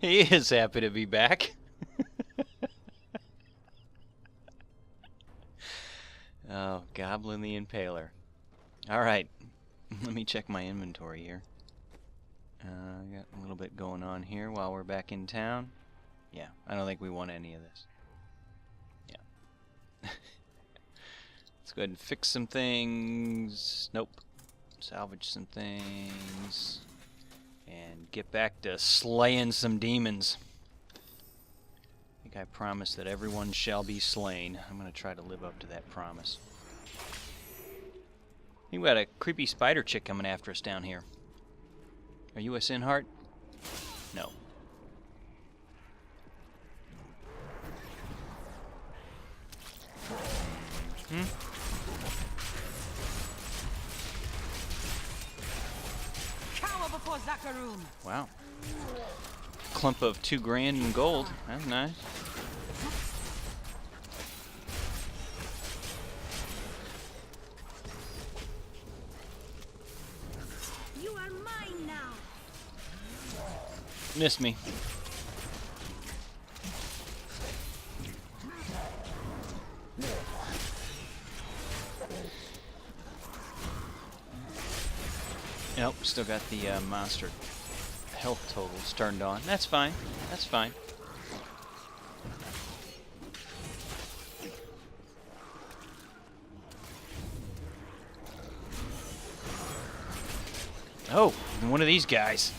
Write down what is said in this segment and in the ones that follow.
He is happy to be back. Oh, Goblin the Impaler. Alright, let me check my inventory here. Got a little bit going on here while we're back in town. Yeah, I don't think we want any of this. Yeah. Let's go ahead and fix some things. Nope. Salvage some things. And get back to slaying some demons. I think I promised that everyone shall be slain. I'm going to try to live up to that promise. I think we got a creepy spider chick coming after us down here. Are you a sin heart? No. Cower before Zakaroon. Wow. Clump of 2 grand in gold. That's nice. You are mine now. Missed me. Nope, still got the monster health totals turned on. That's fine. That's fine. Oh, one of these guys.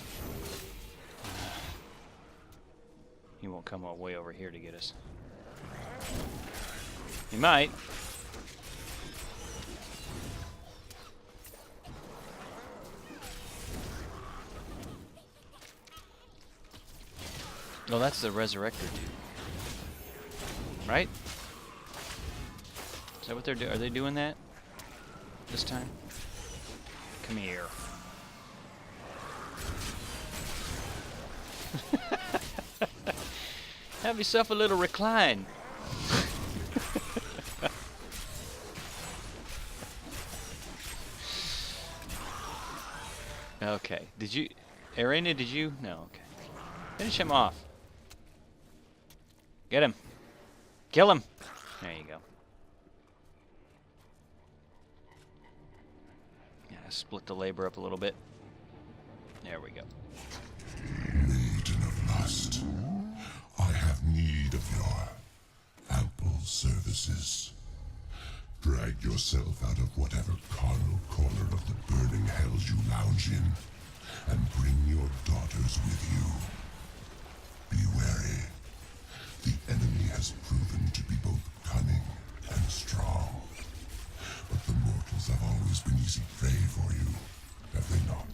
He won't come all the way over here to get us. He might. Oh, that's the Resurrector dude. Right? Is that what they're doing? Are they doing that this time? Come here. Have yourself a little recline. Okay. Did you... Arena, did you? No, okay. Finish him off. Get him. Kill him. There you go. Yeah, split the labor up a little bit. There we go. Maiden of lust, I have need of your ample services. Drag yourself out of whatever carnal corner of the burning hells you lounge in, and bring your daughters with you. Be wary. The enemy has proven to be both cunning and strong. But the mortals have always been easy prey for you, have they not?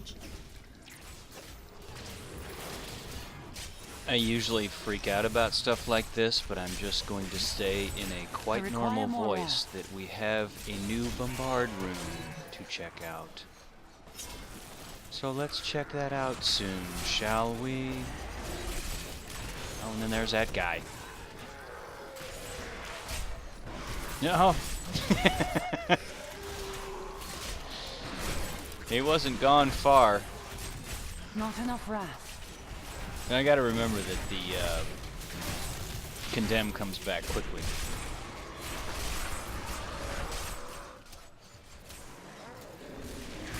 I usually freak out about stuff like this, but I'm just going to say in a quite normal voice that we have a new bombard room to check out. So let's check that out soon, shall we? Oh, and then there's that guy. No. He wasn't gone far. Not enough wrath. And I gotta remember that the Condemn comes back quickly.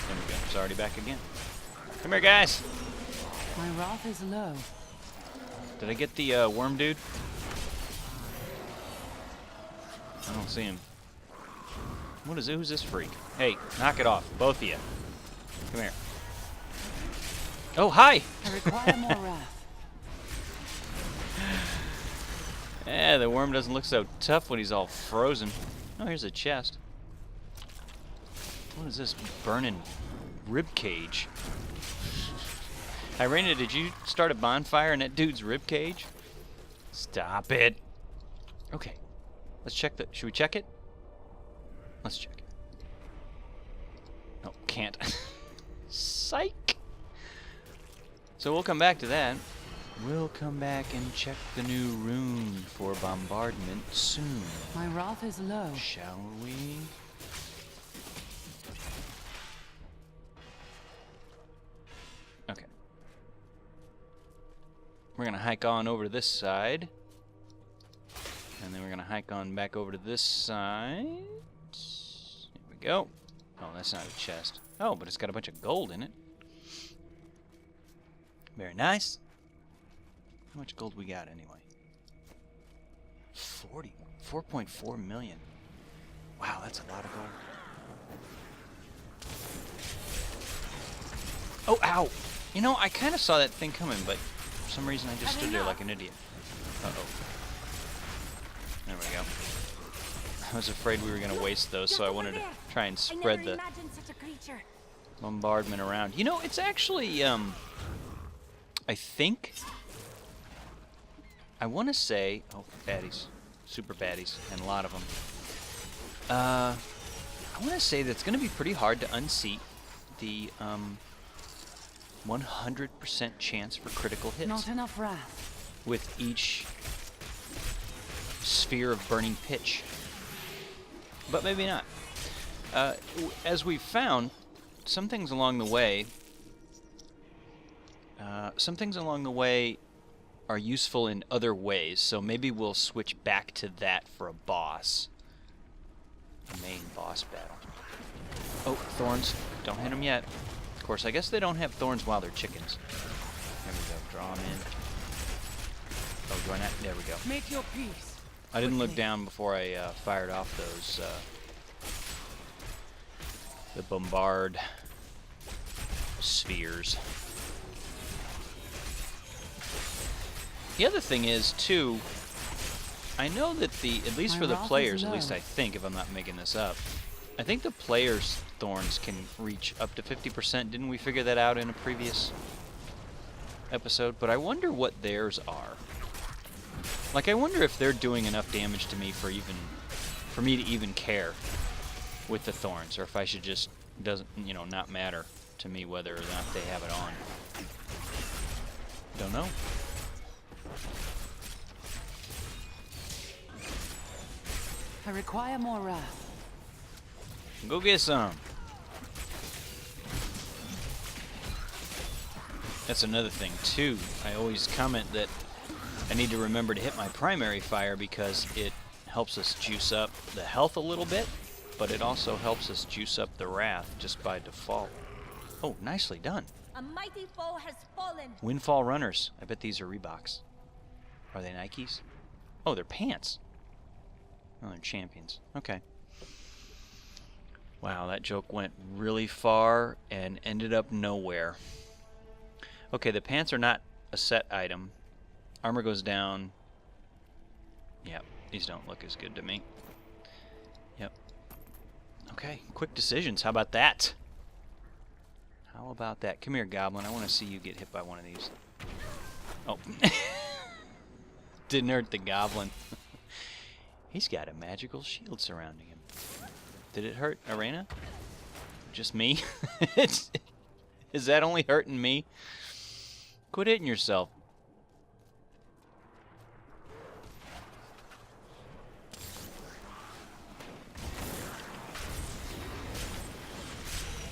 There we go. It's already back again. Come here, guys. My wrath is low. Did I get the worm dude? I don't see him. What is it? Who's this freak? Hey, knock it off, both of you. Come here. Oh, hi! I require more wrath. Yeah, the worm doesn't look so tough when he's all frozen. Oh, here's a chest. What is this burning rib cage? Irena, did you start a bonfire in that dude's rib cage? Stop it. Okay. Let's check the... Should we check it? Let's check it. No, can't. Psych! So we'll come back to that. We'll come back and check the new rune for bombardment soon. My wrath is low. Shall we? Okay. We're going to hike on over to this side. And then we're going to hike on back over to this side. Here we go. Oh, that's not a chest. Oh, but it's got a bunch of gold in it. Very nice. How much gold we got anyway? 4.4 million. Wow, that's a lot of gold. Oh, ow! You know, I kind of saw that thing coming, but for some reason I just stood there like an idiot. Uh-oh. There we go. I was afraid we were going to waste those, so I wanted to try and spread the bombardment around. You know, it's actually, I think, I want to say, oh, baddies, super baddies, and a lot of them. I want to say that it's going to be pretty hard to unseat the 100% chance for critical hits. Not enough wrath. With each sphere of burning pitch. But maybe not. As we've found, some things along the way are useful in other ways, so maybe we'll switch back to that for a boss. A main boss battle. Oh, thorns. Don't hit them yet. Of course, I guess they don't have thorns while they're chickens. There we go. Draw them in. Oh, do I not? There we go. Make your peace. I didn't look down before I fired off those, the bombard spheres. The other thing is, too, I know that at least for the players, at least I think, if I'm not making this up, I think the players' thorns can reach up to 50%. Didn't we figure that out in a previous episode? But I wonder what theirs are. Like, I wonder if they're doing enough damage to me for me to even care with the thorns, or if I should just, not matter to me whether or not they have it on. Don't know. I require more wrath. Go get some. That's another thing, too. I always comment that I need to remember to hit my primary fire because it helps us juice up the health a little bit, but it also helps us juice up the wrath just by default. Oh, nicely done. A mighty foe has fallen. Windfall runners. I bet these are Reeboks. Are they Nikes? Oh, they're pants. Oh, they're champions. Okay. Wow, that joke went really far and ended up nowhere. Okay, the pants are not a set item. Armor goes down. Yep, these don't look as good to me. Yep. Okay, quick decisions. How about that? How about that? Come here, Goblin. I want to see you get hit by one of these. Oh. Didn't hurt the Goblin. He's got a magical shield surrounding him. Did it hurt Arena? Just me? Is that only hurting me? Quit hitting yourself.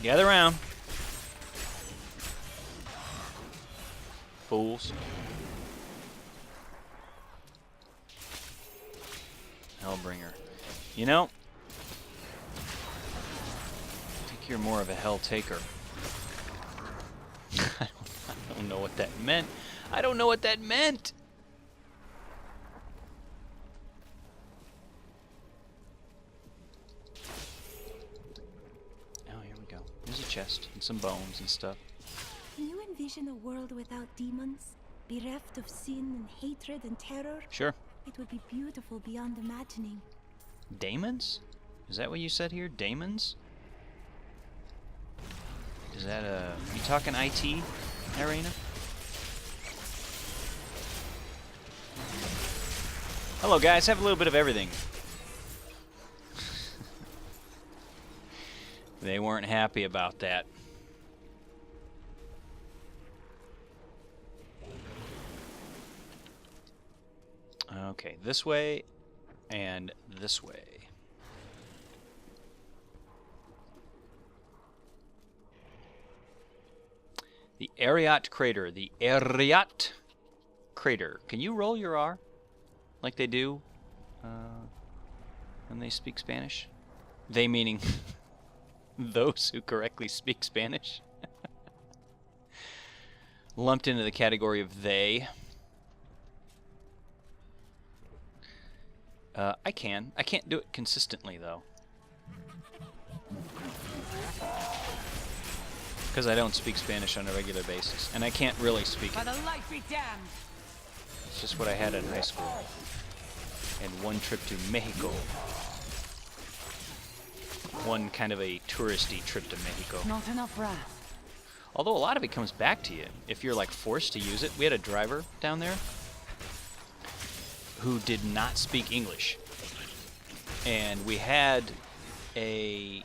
Gather round. Fools. Hellbringer. You know, I think you're more of a hell taker. I don't know what that meant. I don't know what that meant. Oh, here we go. There's a chest and some bones and stuff. Can you envision a world without demons? Bereft of sin and hatred and terror? Sure. It would be beautiful beyond imagining. Daemons? Is that what you said here? Daemons? Is that you talking IT, Arena? Hello guys, have a little bit of everything. They weren't happy about that. Okay, this way and this way. The Ariat crater. The Ariat Crater. Can you roll your R? Like they do when they speak Spanish? They meaning those who correctly speak Spanish. Lumped into the category of they. I can. I can't do it consistently, though. Because I don't speak Spanish on a regular basis. And I can't really speak it. By the light be damned! It's just what I had in high school. And one trip to Mexico. One kind of a touristy trip to Mexico. Not enough wrath. Although a lot of it comes back to you if you're like forced to use it. We had a driver down there who did not speak English. And we had a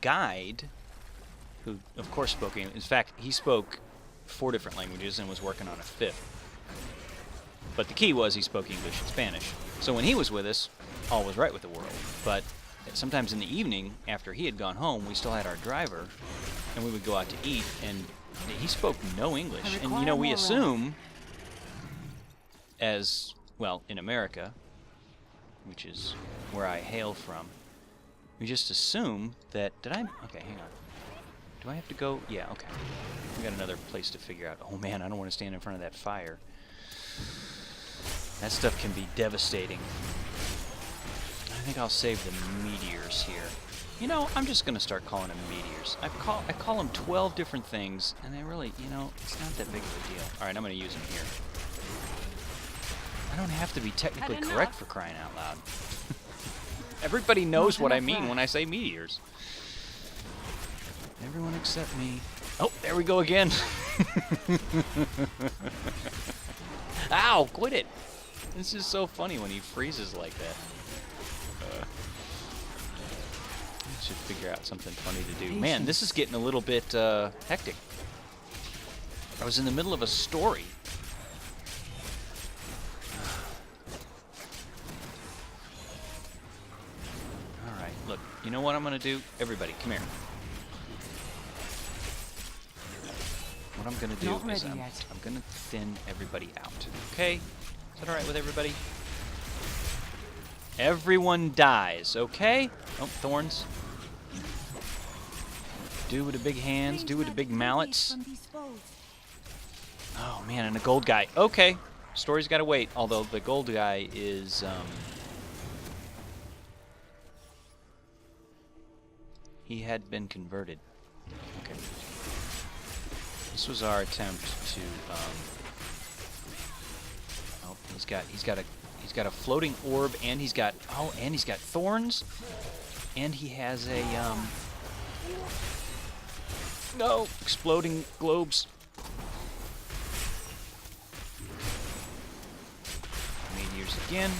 guide who, of course, spoke English. In fact, he spoke 4 different languages and was working on a 5th. But the key was he spoke English and Spanish. So when he was with us, all was right with the world. But sometimes in the evening, after he had gone home, we still had our driver, and we would go out to eat, and he spoke no English. And, you know, we assume, as, well, in America, which is where I hail from, we just assume that, okay, hang on. Do I have to go? Yeah, okay. We got another place to figure out. Oh man, I don't want to stand in front of that fire. That stuff can be devastating. I think I'll save the meteors here. You know, I'm just going to start calling them meteors. I call them 12 different things, and they really, you know, it's not that big of a deal. Alright, I'm going to use them here. I don't have to be technically correct for crying out loud. Everybody knows what I mean when I say meteors. Everyone except me. Oh, there we go again. Ow, quit it. This is so funny when he freezes like that. I should figure out something funny to do. Man, this is getting a little bit hectic. I was in the middle of a story. Alright, look, you know what I'm going to do? Everybody, come here. What I'm going to do is I'm going to thin everybody out. Okay? Is that alright with everybody? Everyone dies, okay? Oh, thorns. Do with the big hands, do with the big mallets. Oh man, and a gold guy. Okay, story's gotta wait, although the gold guy is, he had been converted. Okay. This was our attempt to, oh, he's got a floating orb, and he's got thorns, and he has a, no, exploding globes. Meteors again.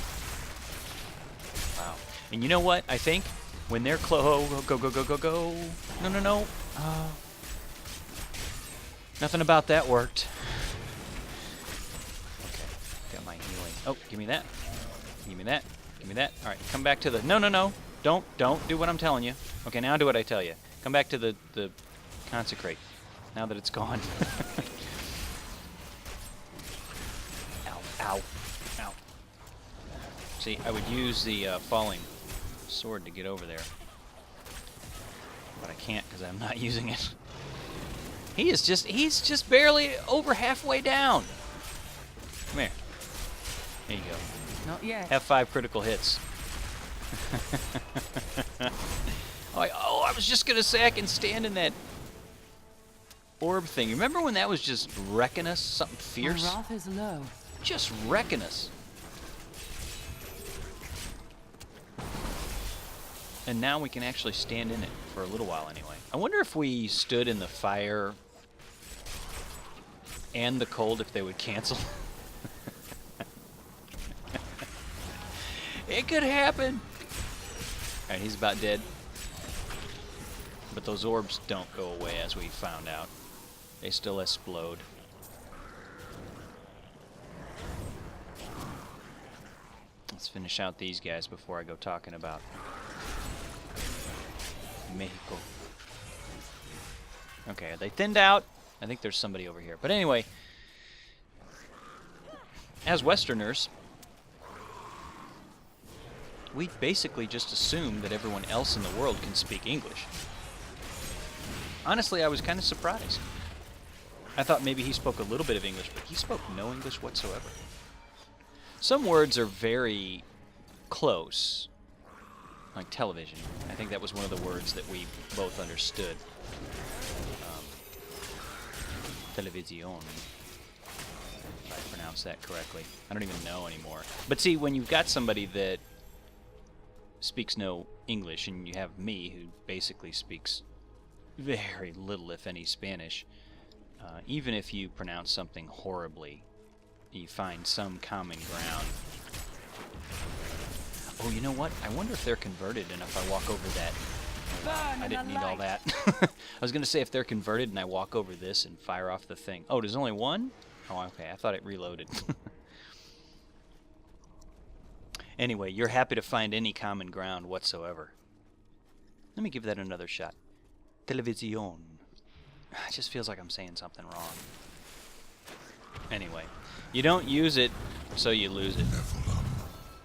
Wow. And you know what? I think when they're close, go. No. Nothing about that worked. Okay, got my healing. Oh, give me that. Give me that. Give me that. All right, come back to the. No. Don't do what I'm telling you. Okay, now do what I tell you. Come back to the consecrate. Now that it's gone. Ow. See, I would use the falling sword to get over there. But I can't because I'm not using it. He's just barely over halfway down. Come here. There you go. Not yet. Have 5 critical hits. I was just gonna say I can stand in that orb thing. Remember when that was just wrecking us? Something fierce? My wrath is low. Just wrecking us. And now we can actually stand in it for a little while anyway. I wonder if we stood in the fire and the cold, if they would cancel. It could happen. Alright, he's about dead. But those orbs don't go away, as we found out. They still explode. Let's finish out these guys before I go talking about Mexico. Okay, are they thinned out? I think there's somebody over here. But anyway, as Westerners, we basically just assume that everyone else in the world can speak English. Honestly, I was kind of surprised. I thought maybe he spoke a little bit of English, but he spoke no English whatsoever. Some words are very close, like television. I think that was one of the words that we both understood. Television, if I pronounce that correctly. I don't even know anymore. But see, when you've got somebody that speaks no English, and you have me, who basically speaks very little, if any, Spanish, even if you pronounce something horribly, you find some common ground. Oh, you know what? I wonder if they're converted, and if I walk over that... I didn't need all that. I was going to say if they're converted and I walk over this and fire off the thing. Oh, there's only one? Oh, okay. I thought it reloaded. Anyway, you're happy to find any common ground whatsoever. Let me give that another shot. Television. It just feels like I'm saying something wrong. Anyway, you don't use it, so you lose it. Nephilim,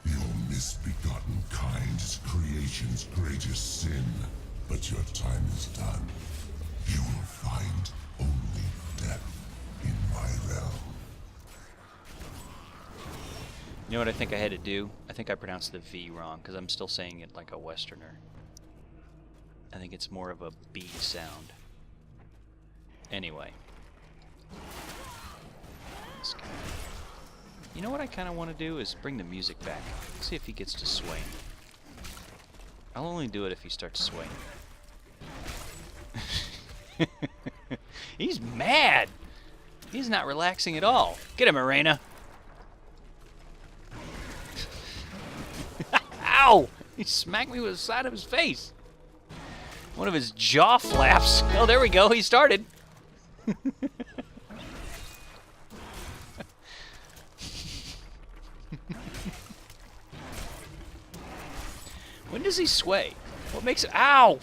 your misbegotten kind is creation's greatest sin. But your time is done. You will find only death in my realm. You know what I think I had to do? I think I pronounced the V wrong, because I'm still saying it like a Westerner. I think it's more of a B sound. Anyway. This guy. You know what I kind of want to do is bring the music back. See if he gets to swing. I'll only do it if he starts swaying. He's mad! He's not relaxing at all. Get him, Arena! Ow! He smacked me with the side of his face. One of his jaw flaps. Oh, there we go. He started. When does he sway? What makes it... Ow!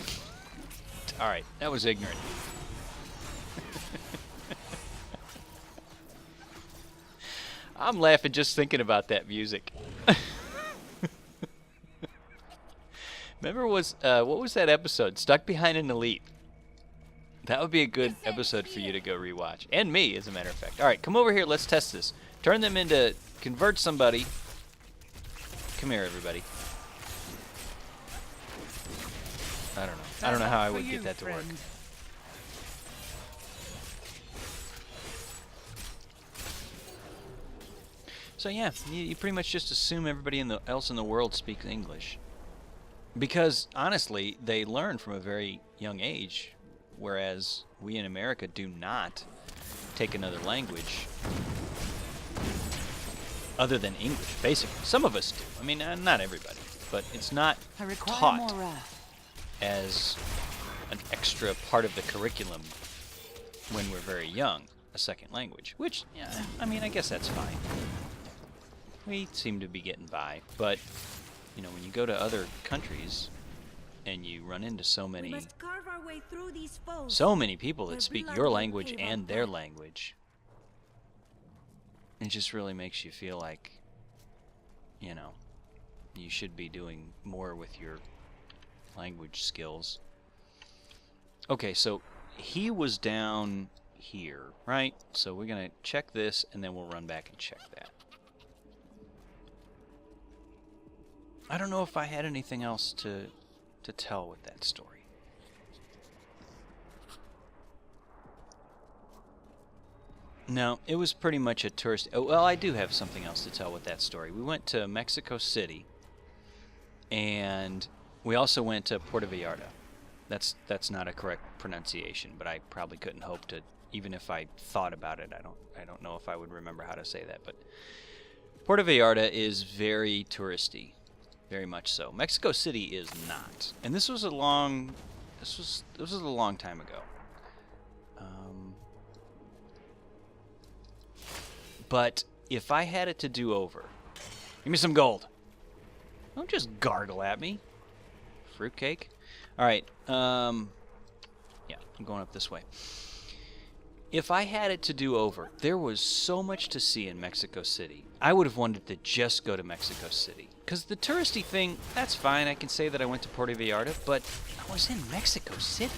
Alright, that was ignorant. I'm laughing just thinking about that music. Remember what was that episode? Stuck Behind an Elite. That would be a good episode for you to go rewatch. And me, as a matter of fact. Alright, come over here. Let's test this. Turn them into... Convert somebody. Come here, everybody. I don't know. I don't know how I would get that to work. So yeah, you pretty much just assume everybody else in the world speaks English. Because, honestly, they learn from a very young age, whereas we in America do not take another language other than English, basically. Some of us do. I mean, not everybody, but it's not taught as an extra part of the curriculum when we're very young, a second language. Which, yeah, I mean, I guess that's fine. We seem to be getting by, but, you know, when you go to other countries and you run into so many people that speak your language and their language, it just really makes you feel like, you know, you should be doing more with your language skills. Okay, so he was down here, right? So we're gonna check this and then we'll run back and check that. I don't know if I had anything else to tell with that story. No, it was pretty much a tourist... Oh, well, I do have something else to tell with that story. We went to Mexico City, and we also went to Puerto Vallarta. That's not a correct pronunciation, but I probably couldn't hope to, even if I thought about it. I don't know if I would remember how to say that, but Puerto Vallarta is very touristy, very much so. Mexico City is not, and this was a long time ago. But if I had it to do over, give me some gold. Don't just gargle at me. Fruitcake. All right. Yeah, I'm going up this way. If I had it to do over, there was so much to see in Mexico City. I would have wanted to just go to Mexico City. Because the touristy thing, that's fine. I can say that I went to Puerto Vallarta, but I was in Mexico City.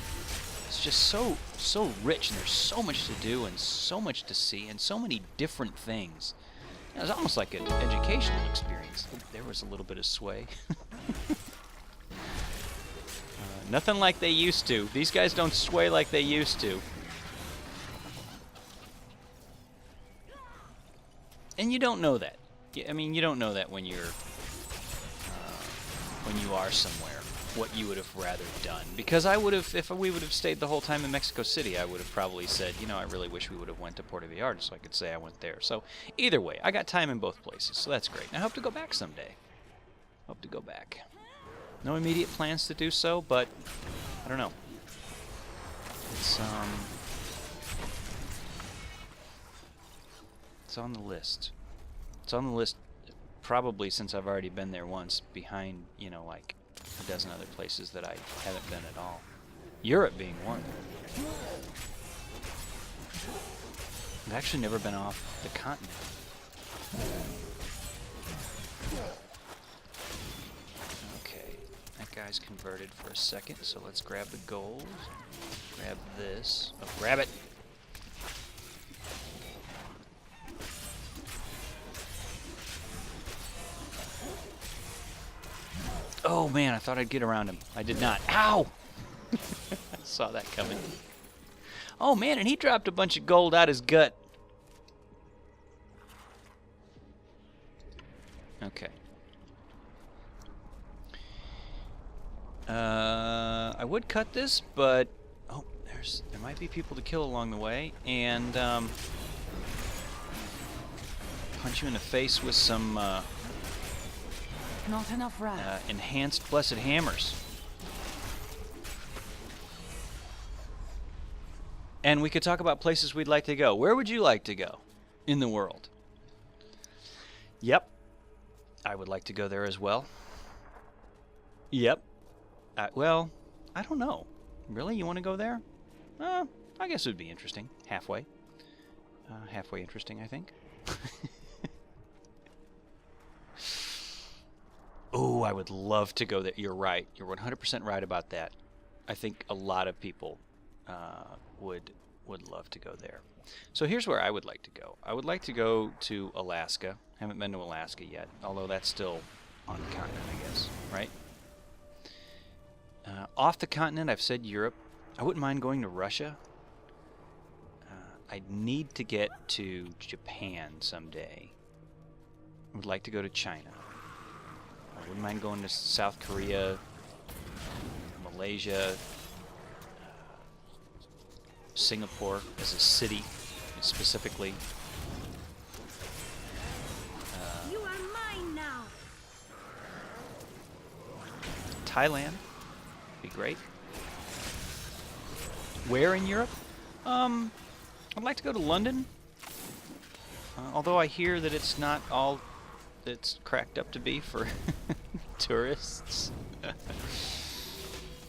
It's just so rich, and there's so much to do and so much to see and so many different things. It was almost like an educational experience. There was a little bit of sway. Nothing like they used to. These guys don't sway like they used to. And you don't know that. I mean, you don't know that when you're, when you are somewhere, what you would have rather done. Because I would have, if we would have stayed the whole time in Mexico City, I would have probably said, you know, I really wish we would have went to Puerto Vallarta so I could say I went there. So either way, I got time in both places, so that's great. And I hope to go back someday. Hope to go back. No immediate plans to do so, but I don't know. It's on the list. It's on the list probably since I've already been there once, behind, you know, like a dozen other places that I haven't been at all. Europe being one. I've actually never been off the continent. Okay, that guy's converted for a second, so let's grab the gold. Grab this. Oh, grab it! Oh man, I thought I'd get around him. I did not. Ow! I saw that coming. Oh man, and he dropped a bunch of gold out his gut. Okay. I would cut this, but oh, there might be people to kill along the way, and punch you in the face with some Not enough wrath. enhanced blessed hammers. And we could talk about places we'd like to go. Where would you like to go in the world? Yep. I would like to go there as well. Yep. Well, I don't know. Really? You want to go there? I guess it would be interesting. Halfway. Halfway interesting, I think. Oh, I would love to go there. You're right. You're 100% right about that. I think a lot of people would love to go there. So here's where I would like to go. I would like to go to Alaska. Haven't been to Alaska yet, although that's still on the continent, I guess, right? Off the continent, I've said Europe. I wouldn't mind going to Russia. I'd need to get to Japan someday. I would like to go to China. I wouldn't mind going to South Korea, Malaysia, Singapore as a city, specifically. You are mine now. Thailand be great. Where in Europe? I'd like to go to London. Although I hear that it's not all it's cracked up to be for tourists.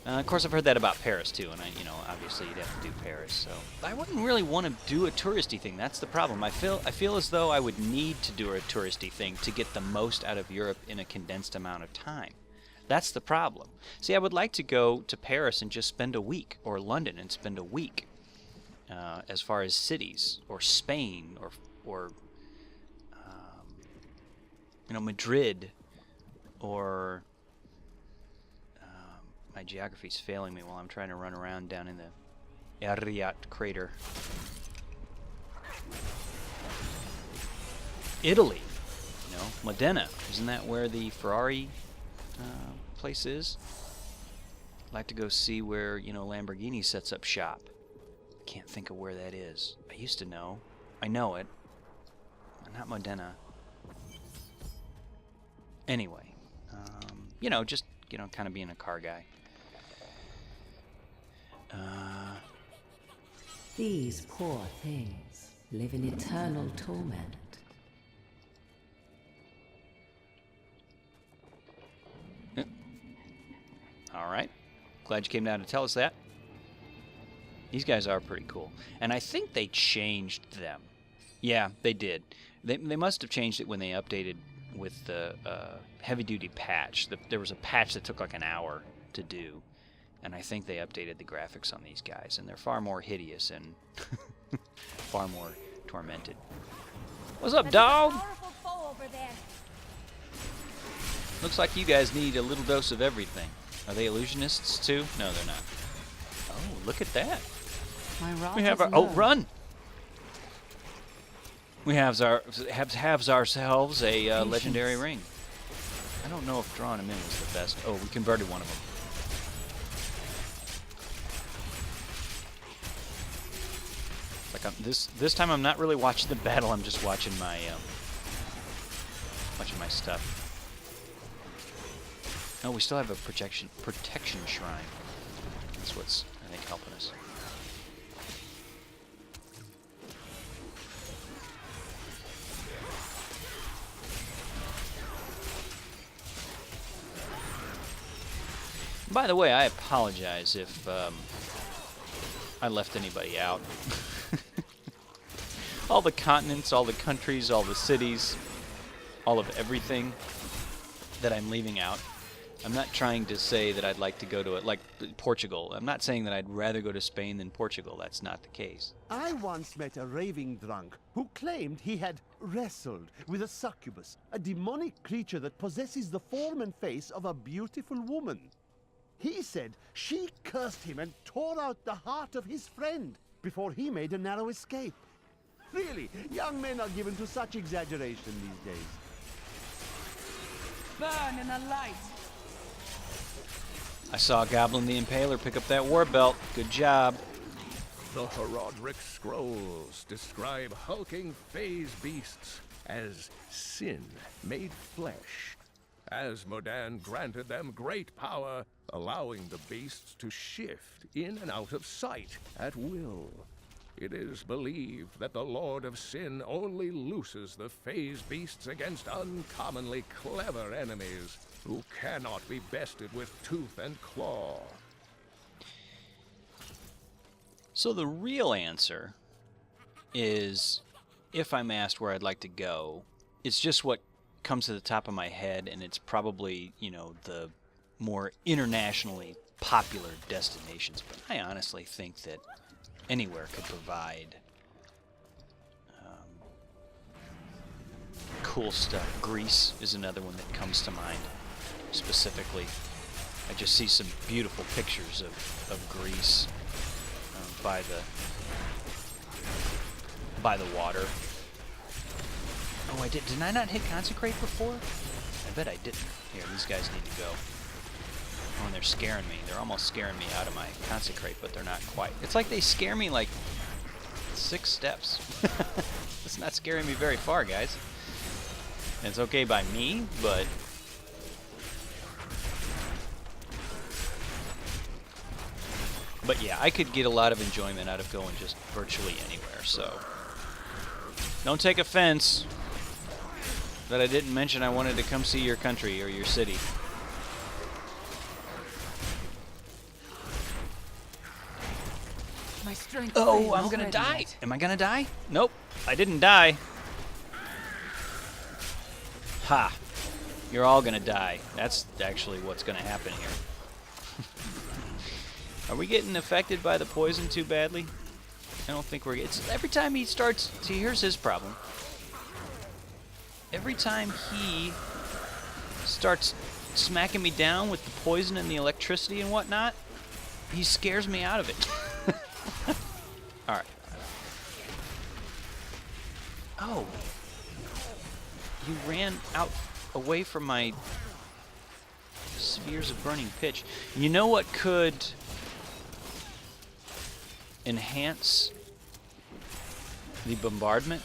Of course, I've heard that about Paris too, and obviously you'd have to do Paris. So I wouldn't really want to do a touristy thing. That's the problem. I feel as though I would need to do a touristy thing to get the most out of Europe in a condensed amount of time. That's the problem. See, I would like to go to Paris and just spend a week, or London and spend a week, as far as cities, or Spain, or Madrid, or my geography's failing me while I'm trying to run around down in the Ariat crater. Italy, Modena. Isn't that where the Ferrari place is? I'd like to go see where, Lamborghini sets up shop. Can't think of where that is. I used to know. I know it. Not Modena. Anyway, just, kind of being a car guy. These poor things live in eternal torment. All right. Glad you came down to tell us that. These guys are pretty cool. And I think they changed them. Yeah, they did. They must have changed it when they updated with the heavy-duty patch. There was a patch that took like an hour to do. And I think they updated the graphics on these guys. And they're far more hideous and far more tormented. What's up, dog? Looks like you guys need a little dose of everything. Are they illusionists too? No, they're not. Oh, look at that. We have our... Oh, run! We have ourselves a legendary ring. I don't know if drawing them in was the best. Oh, we converted one of them. Like this time I'm not really watching the battle. I'm just watching my stuff. Oh, we still have a protection shrine. That's what's, I think, helping us. By the way, I apologize if I left anybody out. All the continents, all the countries, all the cities, all of everything that I'm leaving out. I'm not trying to say that I'd like to go to it, like Portugal. I'm not saying that I'd rather go to Spain than Portugal. That's not the case. I once met a raving drunk who claimed he had wrestled with a succubus, a demonic creature that possesses the form and face of a beautiful woman. He said she cursed him and tore out the heart of his friend before he made a narrow escape. Really, young men are given to such exaggeration these days. Burn in the light. I saw Goblin the Impaler pick up that war belt. Good job. The Herodric Scrolls describe hulking phase beasts as sin made flesh. Asmodan granted them great power, allowing the beasts to shift in and out of sight at will. It is believed that the Lord of Sin only looses the phase beasts against uncommonly clever enemies who cannot be bested with tooth and claw. So the real answer is, if I'm asked where I'd like to go, it's just what comes to the top of my head, and it's probably, you know, the more internationally popular destinations. But I honestly think that anywhere could provide cool stuff. Greece is another one that comes to mind specifically. I just see some beautiful pictures of Greece by the water. Oh, did I not hit consecrate before? I bet I didn't. Here, these guys need to go. Oh, and they're scaring me. They're almost scaring me out of my consecrate, but they're not quite. It's like they scare me like 6 steps. It's not scaring me very far, guys. And it's okay by me, but... But yeah, I could get a lot of enjoyment out of going just virtually anywhere, so... Don't take offense that I didn't mention I wanted to come see your country or your city. My strength. Oh, I'm gonna die. Am I gonna die? Nope, I didn't die. Ha! You're all gonna die. That's actually what's gonna happen here. Are we getting affected by the poison too badly? I don't think we're... every time he starts... See, here's his problem. Every time he starts smacking me down with the poison and the electricity and whatnot, he scares me out of it. Alright. Oh. You ran out away from my spheres of burning pitch. You know what could enhance the bombardment,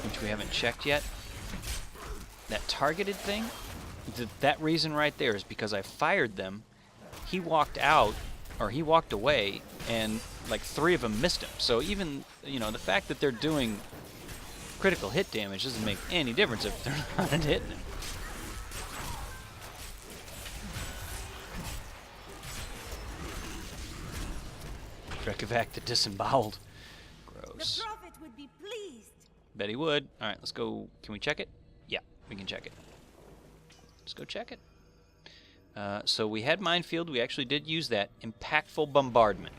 which we haven't checked yet? That targeted thing? That reason right there is because I fired them. He walked out, or he walked away, and like 3 of them missed him. So even, you know, the fact that they're doing critical hit damage doesn't make any difference if they're not hitting him. Rekovac the disemboweled. The Gross. prophet would be pleased. Bet he would. Alright, let's go. Can we check it? Yeah, we can check it. Let's go check it. So we had Minefield. We actually did use that. Impactful Bombardment.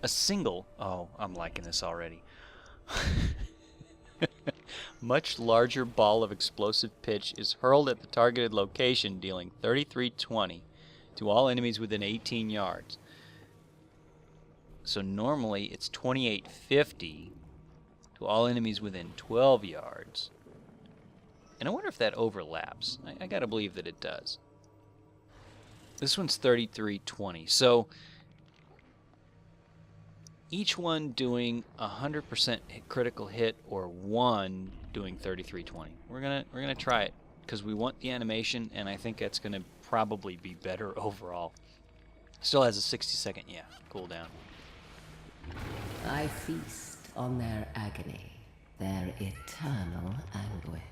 A single... Oh, I'm liking this already. Much larger ball of explosive pitch is hurled at the targeted location, dealing 3320 to all enemies within 18 yards. So normally it's 2850 to all enemies within 12 yards. And I wonder if that overlaps. I gotta believe that it does. This one's 3320. So each one doing 100% critical hit, or one doing 3320. We're gonna try it because we want the animation, and I think that's gonna probably be better overall. Still has a 60-second cooldown. I feast on their agony, their eternal anguish.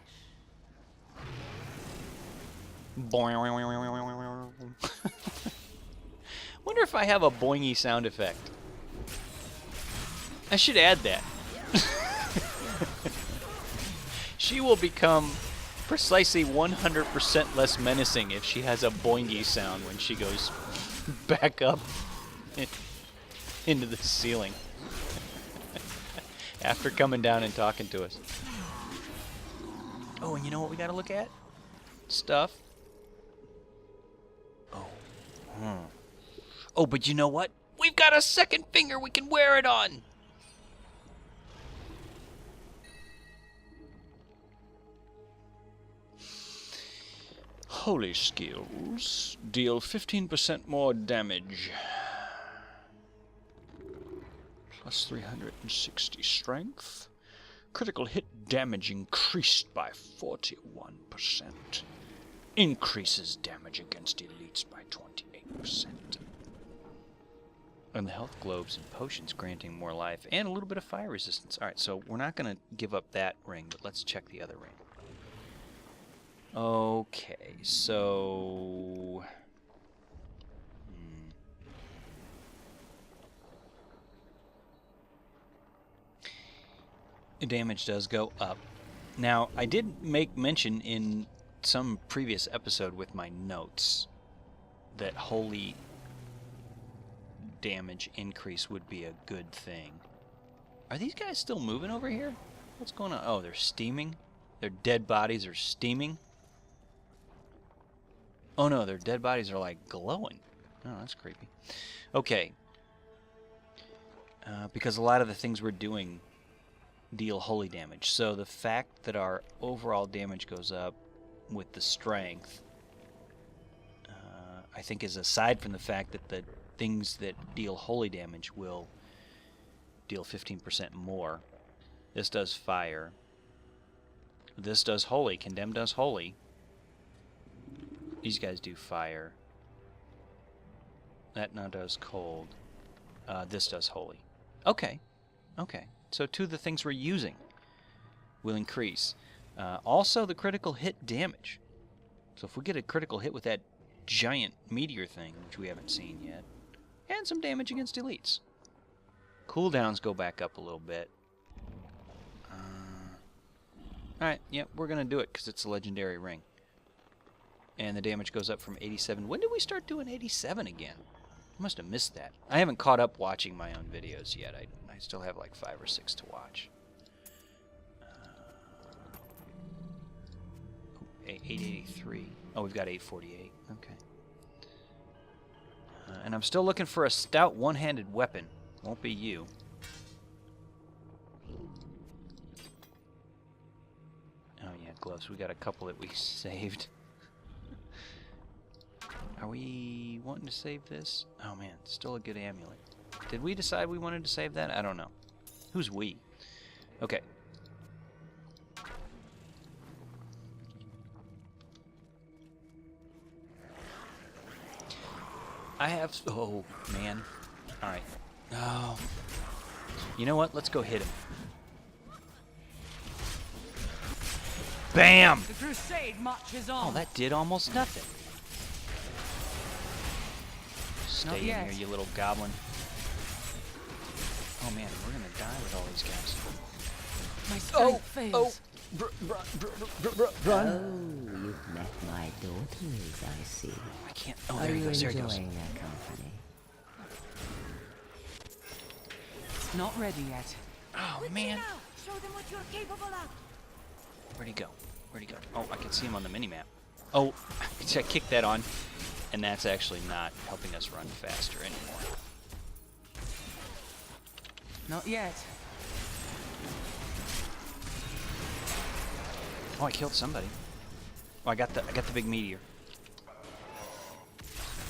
Wonder if I have a boingy sound effect. I should add that. She will become precisely 100% less menacing if she has a boingy sound when she goes back up into the ceiling after coming down and talking to us. Oh, and you know what we gotta look at? Stuff. Oh. Oh, but you know what? We've got a second finger we can wear it on! Holy skills deal 15% more damage. Plus 360 strength. Critical hit damage increased by 41%. Increases damage against elites by 28%. And the health globes and potions granting more life and a little bit of fire resistance. Alright, so we're not going to give up that ring, but let's check the other ring. Okay, so... Damage does go up. Now, I did make mention in some previous episode with my notes that holy damage increase would be a good thing. Are these guys still moving over here? What's going on? Oh, they're steaming? Their dead bodies are steaming? Oh no, their dead bodies are like glowing. Oh, that's creepy. Okay. Because a lot of the things we're doing deal holy damage. So the fact that our overall damage goes up with the strength, I think is aside from the fact that the things that deal holy damage will deal 15% more. This does fire. This does holy. Condemn does holy. These guys do fire. That now does cold. This does holy. Okay. Okay. So two of the things we're using will increase. Also the critical hit damage. So if we get a critical hit with that giant meteor thing, which we haven't seen yet, and some damage against elites. Cooldowns go back up a little bit. Alright, yep, we're going to do it because it's a legendary ring. And the damage goes up from 87. When did we start doing 87 again? I must have missed that. I haven't caught up watching my own videos yet. I still have like 5 or 6 to watch. 883. Oh, we've got 848. Okay. And I'm still looking for a stout one-handed weapon. Won't be you. Oh yeah, gloves. We got a couple that we saved. Are we wanting to save this? Oh man, still a good amulet. Did we decide we wanted to save that? I don't know. Who's we? Okay. I have... Oh, man. Alright. Oh. You know what? Let's go hit him. Bam! The crusade marches on. Oh, that did almost nothing. Stay in here, you little goblin. Oh man, we're gonna die with all these guys. My strength fails. Oh, you've met my daughters, I see. I can't. Oh, Are there he you goes. There he enjoying goes. their company? Not ready yet. Oh Quickly man. now! Show them what you're capable of! Where'd he go? Where'd he go? Oh, I can see him on the mini-map. Oh, I kicked that on, and that's actually not helping us run faster anymore. Not yet. Oh, I killed somebody. Oh, I got the big meteor.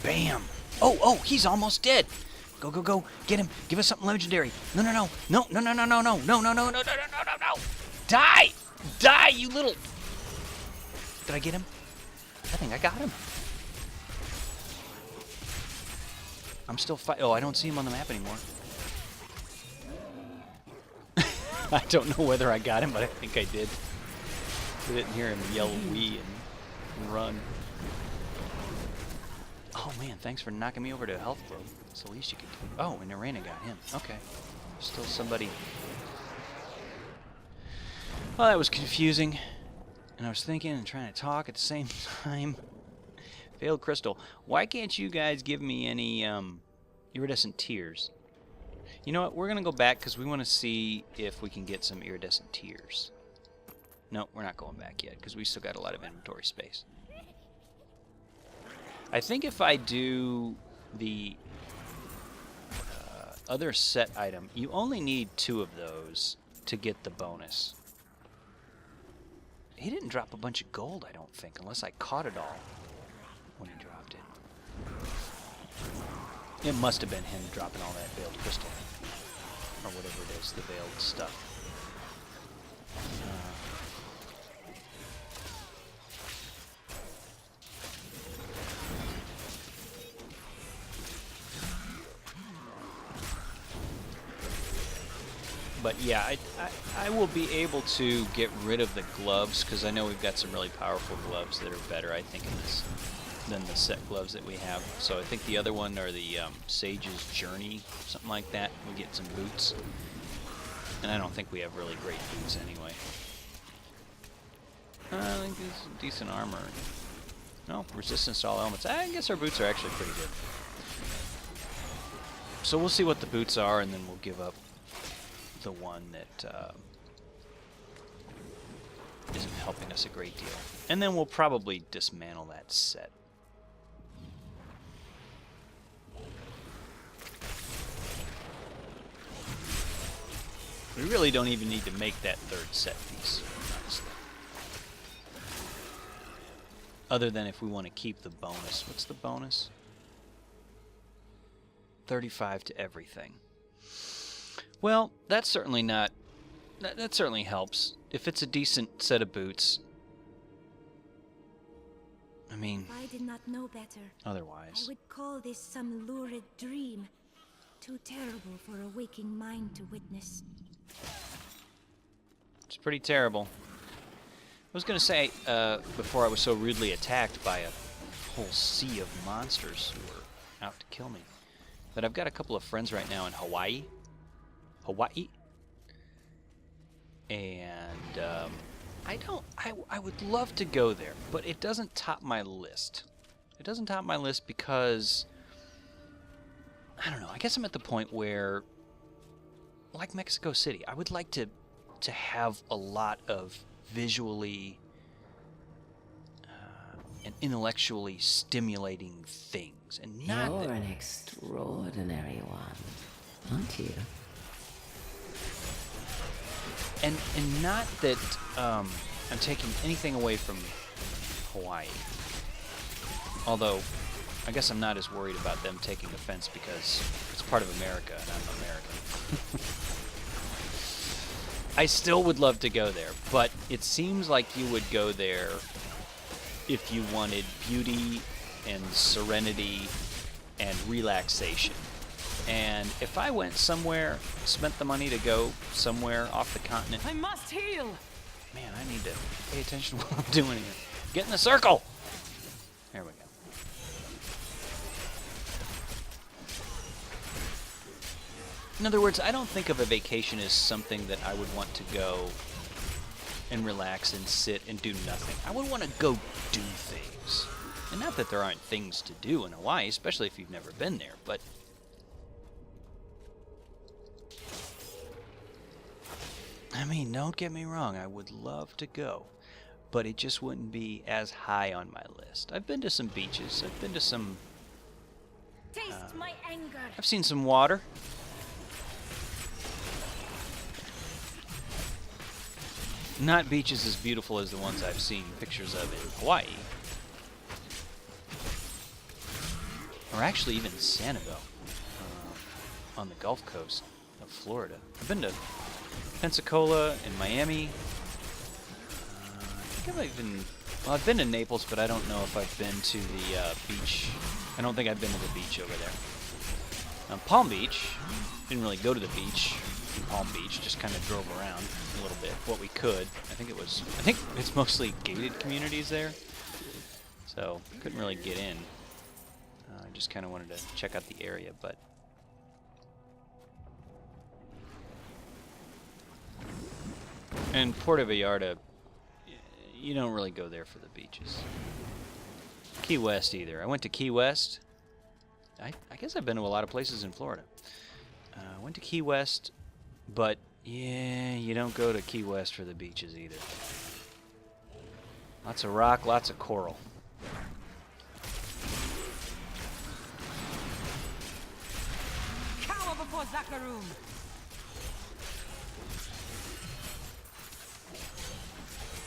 Bam! Oh, he's almost dead. Go, go, go! Get him! Give us something legendary! No, no, no, no, no, no, no, no, no, no, no, no, no, no, no, no, no! Die! Die, you little! Did I get him? I think I got him. I'm still fighting. Oh, I don't see him on the map anymore. I don't know whether I got him, but I think I did. I didn't hear him yell "wee" and run. Oh man, thanks for knocking me over to a health probe. That's the least you could do. Oh, and Arena got him. Okay. Still somebody. Well, that was confusing. And I was thinking and trying to talk at the same time. Failed crystal. Why can't you guys give me any iridescent tears? You know what? We're going to go back because we want to see if we can get some iridescent tears. No, we're not going back yet because we still got a lot of inventory space. I think if I do the other set item, you only need 2 of those to get the bonus. He didn't drop a bunch of gold, I don't think, unless I caught it all when he dropped it. It must have been him dropping all that veiled crystal. Or whatever it is, the veiled stuff. But yeah, I will be able to get rid of the gloves because I know we've got some really powerful gloves that are better, I think, in this than the set gloves that we have. So I think the other one are the Sage's Journey, something like that. We get some boots, and I don't think we have really great boots anyway. I think this is decent armor. No, resistance to all elements. I guess our boots are actually pretty good. So we'll see what the boots are, and then we'll give up the one that isn't helping us a great deal. And then we'll probably dismantle that set. We really don't even need to make that 3rd set piece, honestly. Other than if we want to keep the bonus. What's the bonus? 35 to everything. Well, that's certainly not... That certainly helps. If it's a decent set of boots. I mean... If I did not know better, otherwise. I would call this some lurid dream. Too terrible for a waking mind to witness. It's pretty terrible. I was going to say, before I was so rudely attacked by a whole sea of monsters who were out to kill me, that I've got a couple of friends right now in Hawaii. And I would love to go there, but it doesn't top my list. It doesn't top my list because, I don't know, I guess I'm at the point where, like Mexico City, I would like to have a lot of visually and intellectually stimulating things, and not You're that, an extraordinary one, aren't you? and not that I'm taking anything away from Hawaii. Although, I guess I'm not as worried about them taking offense because it's part of America and I'm American. I still would love to go there, but it seems like you would go there if you wanted beauty and serenity and relaxation. And if I went somewhere, spent the money to go somewhere off the continent, I must heal. man, I need to pay attention to what I'm doing here. Get in the circle! There we go. In other words, I don't think of a vacation as something that I would want to go and relax and sit and do nothing. I would want to go do things. And not that there aren't things to do in Hawaii, especially if you've never been there, but I mean, don't get me wrong, I would love to go, but it just wouldn't be as high on my list. I've been to some beaches, I've been to some... Taste my anger. I've seen some water. Not beaches as beautiful as the ones I've seen pictures of in Hawaii. Or actually even Sanibel, on the Gulf Coast of Florida. I've been to Pensacola and Miami. I think I've even... Well, I've been to Naples, but I don't know if I've been to the beach. I don't think I've been to the beach over there. Palm Beach. Didn't really go to the beach in Palm Beach. Just kind of drove around a little bit. What we could. I think it's mostly gated communities there. So, couldn't really get in. I just kind of wanted to check out the area, but... And Puerto Vallarta, you don't really go there for the beaches. Key West either. I went to Key West. I guess I've been to a lot of places in Florida. I went to Key West, but yeah, you don't go to Key West for the beaches either. Lots of rock, lots of coral. Cower before Zakarum.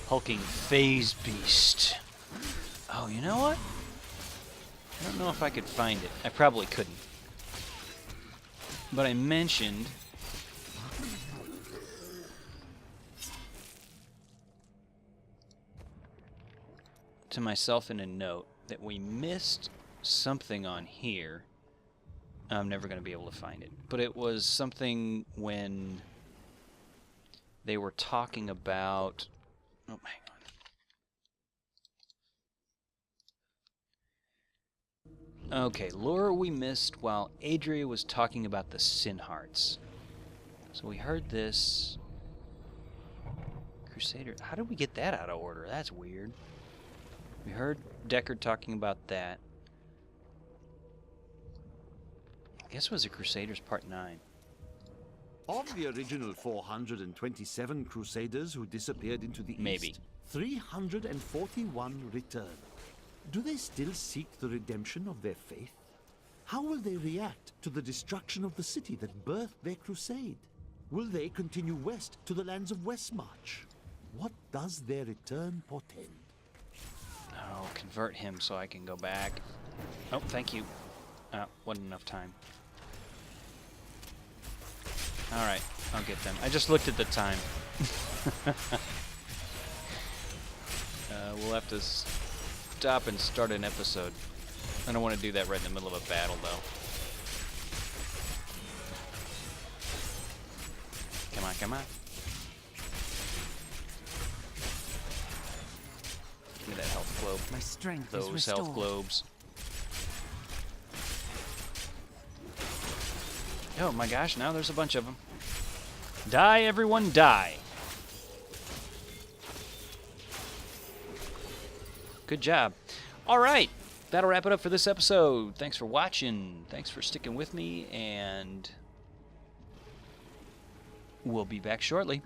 Hulking phase beast. Oh, you know what? I don't know if I could find it. I probably couldn't. But I mentioned to myself in a note that we missed something on here. I'm never going to be able to find it. But it was something when they were talking about... Oh, hang on. Okay, lore we missed while Adria was talking about the Sin Hearts. So we heard this. Crusader. How did we get that out of order? That's weird. We heard Deckard talking about that. I guess it was the Crusaders Part 9. Of the original 427 Crusaders who disappeared into the Maybe. East, 341 return. Do they still seek the redemption of their faith? How will they react to the destruction of the city that birthed their crusade? Will they continue west to the lands of Westmarch? What does their return portend? Oh, convert him so I can go back. Oh, thank you. Wasn't enough time. Alright, I'll get them. I just looked at the time. We'll have to stop and start an episode. I don't want to do that right in the middle of a battle, though. Come on, come on. Give me that health globe. My strength is Those restored. health globes. Oh my gosh, now there's a bunch of them. Die, everyone, die. Good job. All right, that'll wrap it up for this episode. Thanks for watching. Thanks for sticking with me, and we'll be back shortly.